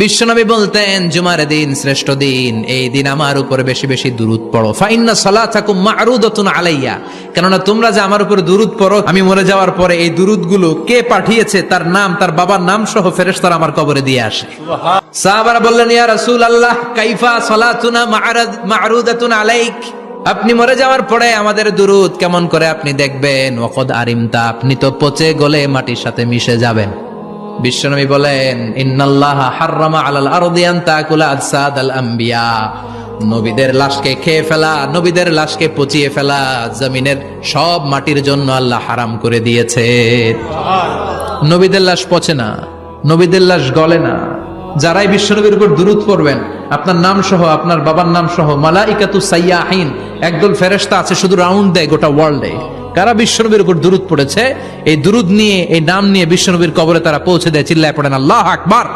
বিশ্বনবী বলতেন, জুমার দিন শ্রেষ্ঠ দিন, এই দিন আমার উপরে বেশি বেশি দুরূদ পড়ো। ফাইন্না সালাতাকুম মা'রুদাতুন আলাইয়া, কেননা তোমরা যে আমার উপরে দুরূদ পড়ো, আমি মরে যাওয়ার পরে এই দুরূদগুলো কে পাঠিয়েছে তার নাম, তার বাবার নাম সহ ফেরেশতারা আমার কবরে দিয়ে আসে। সাহাবারা বললেন, ইয়া রাসূলুল্লাহ কাইফা সালাতুনা মা'রুদাতুন আলাইক, আপনি মরে যাওয়ার পরে আমাদের দুরূদ কেমন করে আপনি দেখবেন? ওয়াকাদ আরিমতা, আপনি তো পচে গলে মাটির সাথে মিশে যাবেন। বিশ্বনবী বলেন, ইন্নাল্লাহা হাররামা আলাল আরদি আন তাকুলা আজসাদাল আম্বিয়া, নবীদের লাশকে খেয়ে ফেলা, নবীদের লাশকে পচিয়ে ফেলা জমিনের সব মাটির জন্য আল্লাহ হারাম করে দিয়েছে। নবীদের লাশ পচে না, নবীদের লাশ গলে না। যারাই বিশ্বনবীর উপর দুরূদ পড়বেন, আপনার নাম সহ, আপনার বাবার নাম সহ, মালাইকাতু সাইয়াহিন, একদল ফেরেশতা আছে শুধু রাউন্ড দেয় গোটা ওয়ার্ল্ডে। কারা বিশ্বনবীর উপর দুরূদ পড়েছে, এই দুরূদ নিয়ে, এই নাম নিয়ে বিশ্বনবীর কবরে তারা পৌঁছে দেয়। চিল্লায় পড়েন আল্লাহু আকবার।